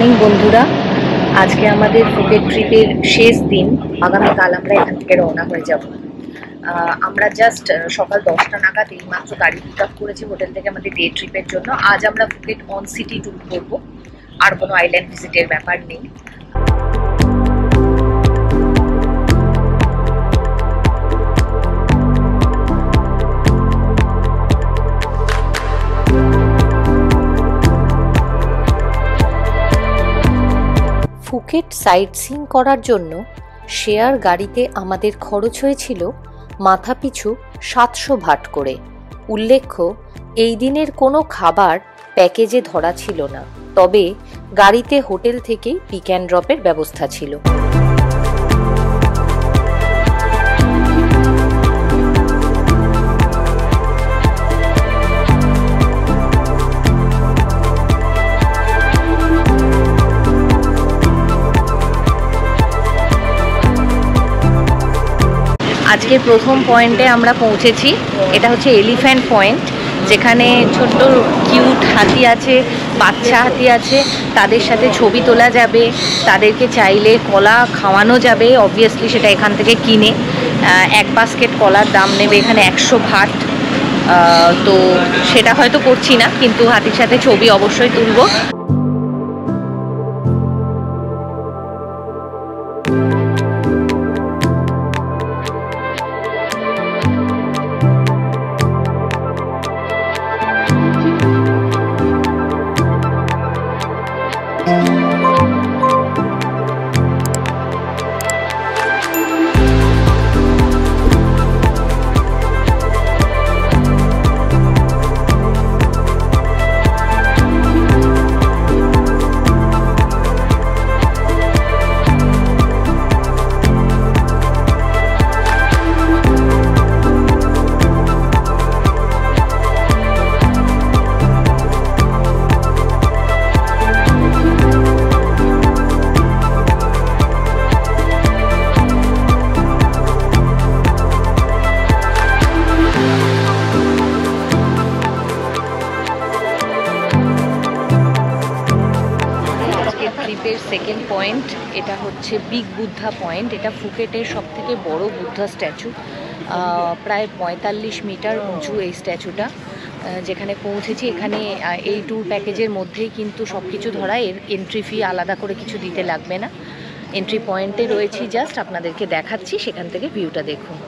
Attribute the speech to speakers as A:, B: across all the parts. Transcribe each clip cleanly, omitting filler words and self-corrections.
A: Morning বন্ধুরা। আজকে আমাদের ফুকেট ট্রিপের শেষ দিন। আগামীকাল আমরা এখান থেকে রওনা হয়ে যাব। আমরা জাস্ট সকাল 10টা নাগাদ এইমাত্র গাড়ি পিক আপ করেছি হোটেল থেকে আমাদের ডে ট্রিপের জন্য। আজ আমরা ফুকেট অন সিটি ট্যুর করব, আর কোনো আইল্যান্ড ভিজিটের ব্যাপার নেই। ফুকেট সাইট সিইং করার জন্য শেয়ার গাড়িতে আমাদের খরচ হয়েছিল মাথাপিছু 700 ভাট করে। উল্লেখ্য, এই দিনের কোনো খাবার প্যাকেজে ধরা ছিল না, তবে গাড়িতে হোটেল থেকেই পিক অ্যান্ড ড্রপের ব্যবস্থা ছিল। আজকের প্রথম পয়েন্টে আমরা পৌঁছেছি। এটা হচ্ছে এলিফ্যান্ট পয়েন্ট, যেখানে ছোট্ট কিউট হাতি আছে, বাচ্চা হাতি আছে। তাদের সাথে ছবি তোলা যাবে, তাদেরকে চাইলে কলা খাওয়ানো যাবে। অবভিয়াসলি সেটা এখান থেকে কিনে। এক বাস্কেট কলার দাম নেবে এখানে 100 ভাট। তো সেটা হয়তো করছি না, কিন্তু হাতির সাথে ছবি অবশ্যই তুলব। ট্রিপের সেকেন্ড পয়েন্ট এটা হচ্ছে বিগ বুদ্ধা পয়েন্ট। এটা ফুকেটের সব থেকে বড় বুদ্ধা স্ট্যাচু। প্রায় 45 মিটার উঁচু এই স্ট্যাচুটা। যেখানে পৌঁছেছি, এখানে এই ট্যুর প্যাকেজের মধ্যেই কিন্তু সব কিছু ধরা। এর এন্ট্রি ফি আলাদা করে কিছু দিতে লাগবে না। এন্ট্রি পয়েন্টে রয়েছি, জাস্ট আপনাদেরকে দেখাচ্ছি, সেখান থেকে ভিউটা দেখুন।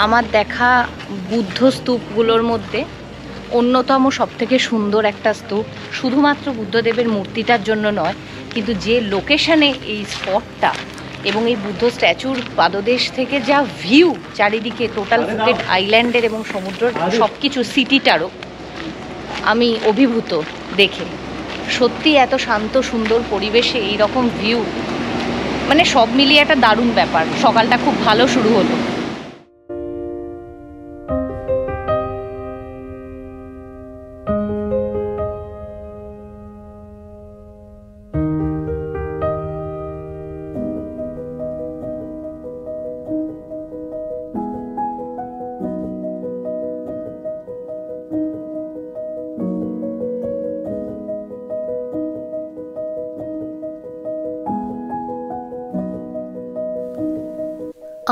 A: আমার দেখা বুদ্ধ স্তূপগুলোর মধ্যে অন্যতম সবথেকে সুন্দর একটা স্তূপ। শুধুমাত্র বুদ্ধদেবের মূর্তিটার জন্য নয়, কিন্তু যে লোকেশনে এই স্পটটা এবং এই বুদ্ধ স্ট্যাচুর পাদদেশ থেকে যা ভিউ চারিদিকে, টোটাল ফুকেট আইল্যান্ডের এবং সমুদ্রের সব কিছু, সিটিটারও আমি অভিভূত দেখে। সত্যি এত শান্ত সুন্দর পরিবেশে এই রকম ভিউ, মানে সব মিলিয়ে একটা দারুণ ব্যাপার। সকালটা খুব ভালো শুরু হলো।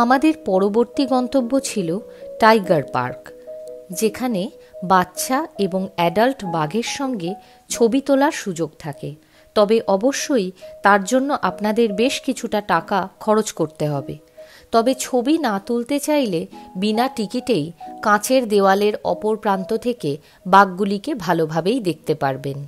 A: আমাদের পরবর্তী গন্তব্য ছিল টাইগার পার্ক, যেখানে বাচ্চা এবং অ্যাডাল্ট বাঘের সঙ্গে ছবি তোলার সুযোগ থাকে। তবে অবশ্যই তার জন্য আপনাদের বেশ কিছুটা টাকা খরচ করতে হবে। তবে ছবি না তুলতে চাইলে বিনা টিকিটেই কাঁচের দেওয়ালের অপর প্রান্ত থেকে বাঘগুলিকে ভালোভাবেই দেখতে পারবেন।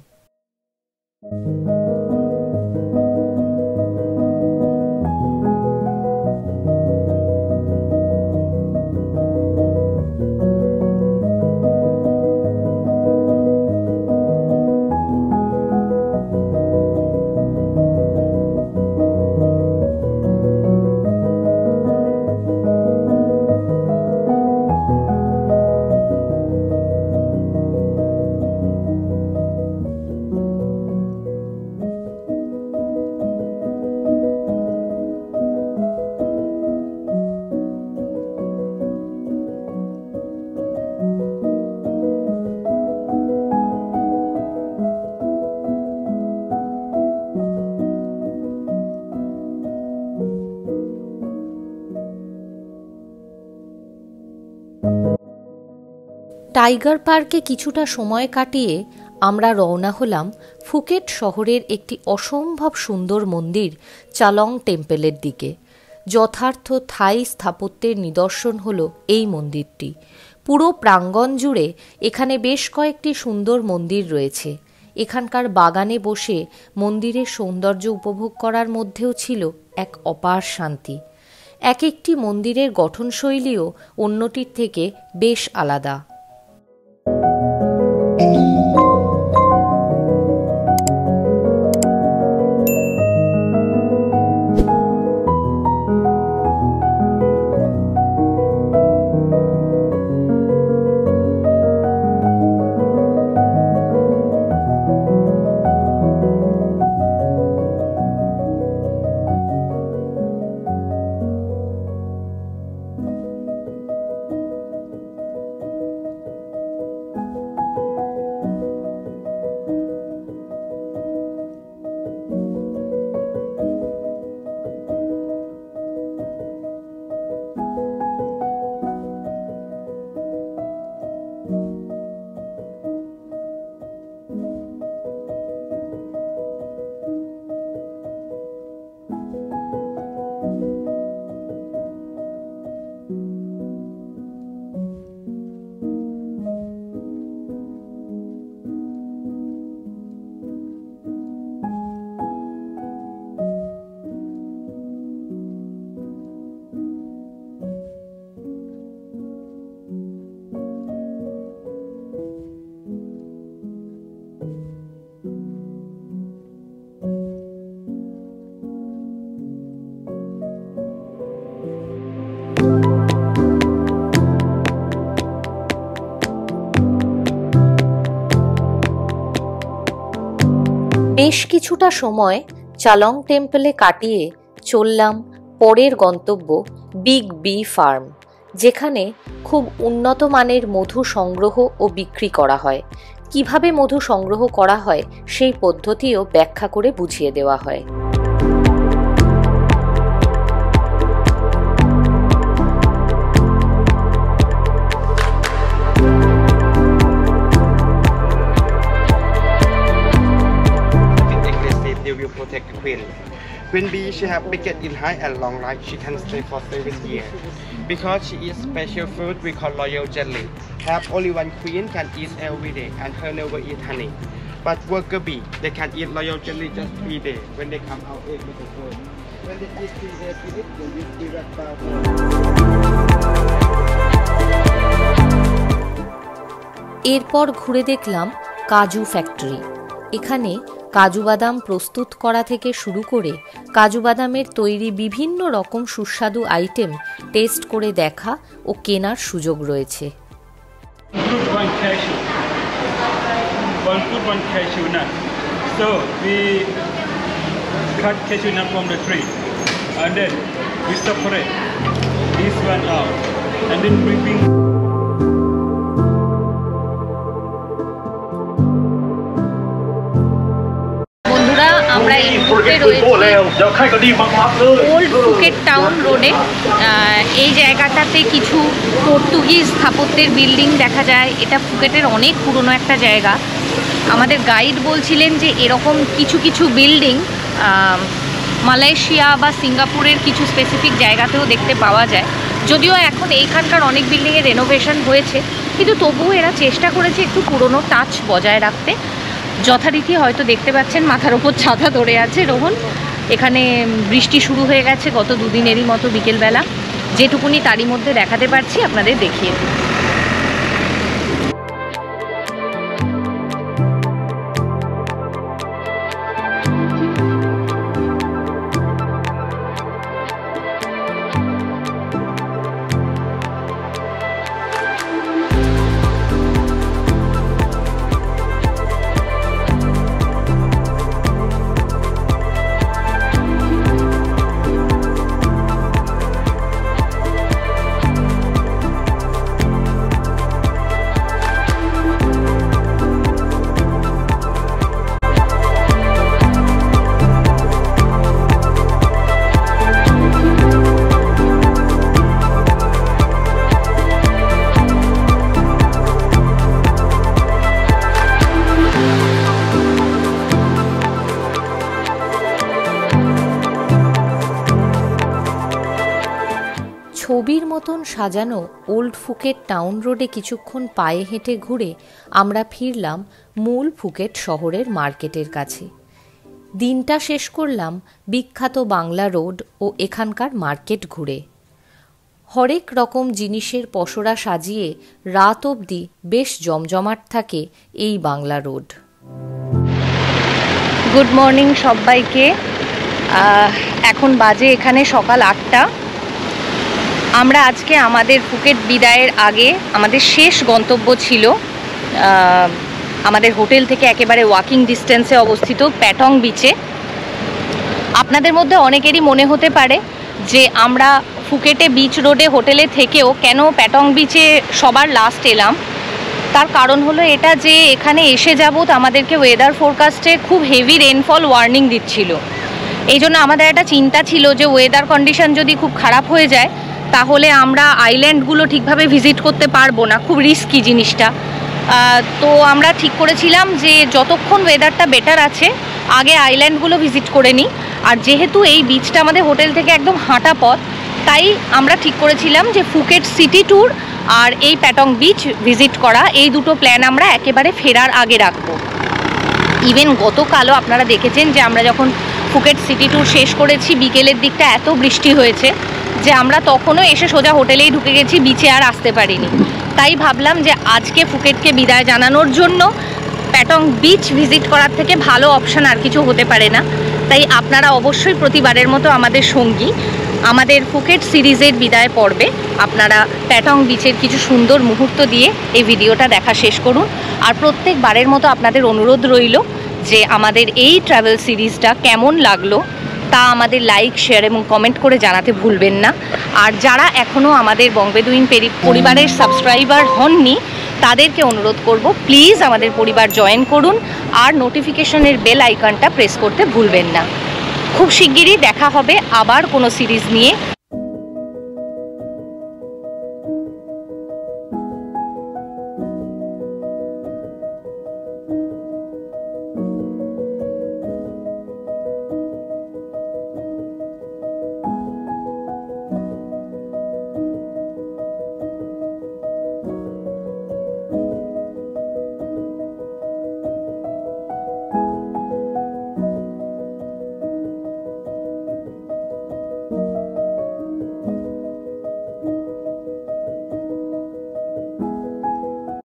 A: টাইগার পার্কে কিছুটা সময় কাটিয়ে আমরা রওনা হলাম ফুকেট শহরের একটি অসম্ভব সুন্দর মন্দির চালং টেম্পলের দিকে। যথার্থ থাই স্থাপত্যের নিদর্শন হলো এই মন্দিরটি। পুরো প্রাঙ্গণ জুড়ে এখানে বেশ কয়েকটি সুন্দর মন্দির রয়েছে। এখানকার বাগানে বসে মন্দিরের সৌন্দর্য উপভোগ করার মধ্যেও ছিল এক অপার শান্তি। এক একটি মন্দিরের গঠনশৈলীও অন্যটির থেকে বেশ আলাদা। বেশ কিছুটা সময় চালং টেম্পলে কাটিয়ে চললাম পরের গন্তব্য বিগ বি ফার্ম, যেখানে খুব উন্নত মানের মধু সংগ্রহ ও বিক্রি করা হয়। কিভাবে মধু সংগ্রহ করা হয় সেই পদ্ধতিও ব্যাখ্যা করে বুঝিয়ে দেওয়া হয়।
B: Protect the queen. Queen bee, she have biggest in high and long life. She can stay for 7 years. Because she is special food we call royal jelly. Have only one queen can eat every day and her never eat honey. But worker bee, they can eat royal jelly just 3 days when they come out egg with the food. When they eat 3 days with it, they will be red bar.
A: এরপর ঘুরে দেখলাম কাজু factory. এখানে কাজু বাদাম প্রস্তুত করা থেকে শুরু করে কাজু বাদামের তৈরি বিভিন্ন রকম সুস্বাদু আইটেম টেস্ট করে দেখা ও কেনার সুযোগ রয়েছে।
C: One fruit, one cashew nut. So we cut cashew nut from the tree, and then we separate this one out, and then we bring.
A: বন্ধুরা, আমরা এই মুহূর্তে রয়েছি ওল্ড ফুকেট টাউন রোডে। এই জায়গাটাতে কিছু পর্তুগিজ স্থাপত্যের বিল্ডিং দেখা যায়। এটা ফুকেটের অনেক পুরনো একটা জায়গা। আমাদের গাইড বলছিলেন যে এরকম কিছু কিছু বিল্ডিং মালয়েশিয়া বা সিঙ্গাপুরের কিছু স্পেসিফিক জায়গাতেও দেখতে পাওয়া যায়। যদিও এখন এইখানকার অনেক বিল্ডিংয়ের রেনোভেশন হয়েছে, কিন্তু তবুও এরা চেষ্টা করেছে একটু পুরনো টাচ বজায় রাখতে। যথারীতি হয়তো দেখতে পাচ্ছেন মাথার ওপর ছাতা ধরে আছে রোহন। এখানে বৃষ্টি শুরু হয়ে গেছে গত দুদিনেরই মতো বিকেলবেলা। যেটুকুনি তারই মধ্যে দেখাতে পারছি আপনাদের দেখিয়ে দিই। ছবির মতন সাজানো ওল্ড ফুকেট টাউন রোডে কিছুক্ষণ পায়ে হেঁটে ঘুরে আমরা ফিরলাম মূল ফুকেট শহরের মার্কেটের কাছে। দিনটা শেষ করলাম বিখ্যাত বাংলা রোড ও এখানকার মার্কেট ঘুরে। হরেক রকম জিনিসের পসরা সাজিয়ে রাত অবধি বেশ জমজমাট থাকে এই বাংলা রোড। গুড মর্নিং সবাইকে। এখন বাজে এখানে সকাল 8টা। আমরা আজকে আমাদের ফুকেট বিদায়ের আগে আমাদের শেষ গন্তব্য ছিল আমাদের হোটেল থেকে একেবারে ওয়াকিং ডিস্টেন্সে অবস্থিত প্যাটং বিচে। আপনাদের মধ্যে অনেকেরই মনে হতে পারে যে আমরা ফুকেটে বিচ রোডে হোটেলে থেকেও কেন প্যাটং বিচে সবার লাস্ট এলাম। তার কারণ হলো এটা যে এখানে এসে যাবত আমাদেরকে ওয়েদার ফোরকাস্টে খুব হেভি রেনফল ওয়ার্নিং দিচ্ছিল। এই জন্য আমাদের একটা চিন্তা ছিল যে ওয়েদার কন্ডিশন যদি খুব খারাপ হয়ে যায় তাহলে আমরা আইল্যান্ডগুলো ঠিকভাবে ভিজিট করতে পারবো না, খুব রিস্কি জিনিসটা। তো আমরা ঠিক করেছিলাম যে যতক্ষণ ওয়েদারটা বেটার আছে আগে আইল্যান্ডগুলো ভিজিট করে নিই। আর যেহেতু এই বিচটা আমাদের হোটেল থেকে একদম হাঁটা পথ, তাই আমরা ঠিক করেছিলাম যে ফুকেট সিটি ট্যুর আর এই প্যাটং বিচ ভিজিট করা, এই দুটো প্ল্যান আমরা একেবারে ফেরার আগে রাখবো। ইভেন গতকালও আপনারা দেখেছেন যে আমরা যখন ফুকেট সিটি ট্যুর শেষ করেছি বিকেলের দিকটা এত বৃষ্টি হয়েছে যে আমরা তখনও এসে সোজা হোটেলেই ঢুকে গেছি, বিচে আর আসতে পারিনি। তাই ভাবলাম যে আজকে ফুকেটকে বিদায় জানানোর জন্য প্যাটং বিচ ভিজিট করার থেকে ভালো অপশান আর কিছু হতে পারে না। তাই আপনারা অবশ্যই প্রতিবারের মতো আমাদের সঙ্গী। আমাদের ফুকেট সিরিজের বিদায় পর্বে আপনারা প্যাটং বিচের কিছু সুন্দর মুহূর্ত দিয়ে এই ভিডিওটা দেখা শেষ করুন। আর প্রত্যেকবারের মতো আপনাদের অনুরোধ রইল যে আমাদের এই ট্রাভেল সিরিজটা কেমন লাগলো তা আমাদের লাইক, শেয়ার এবং কমেন্ট করে জানাতে ভুলবেন না। আর যারা এখনও আমাদের বংবেদুইন পরিবারের সাবস্ক্রাইবার হননি তাদেরকে অনুরোধ করব, প্লিজ আমাদের পরিবার জয়েন করুন আর নোটিফিকেশনের বেল আইকনটা প্রেস করতে ভুলবেন না। খুব শিগগিরই দেখা হবে আবার কোনো সিরিজ নিয়ে।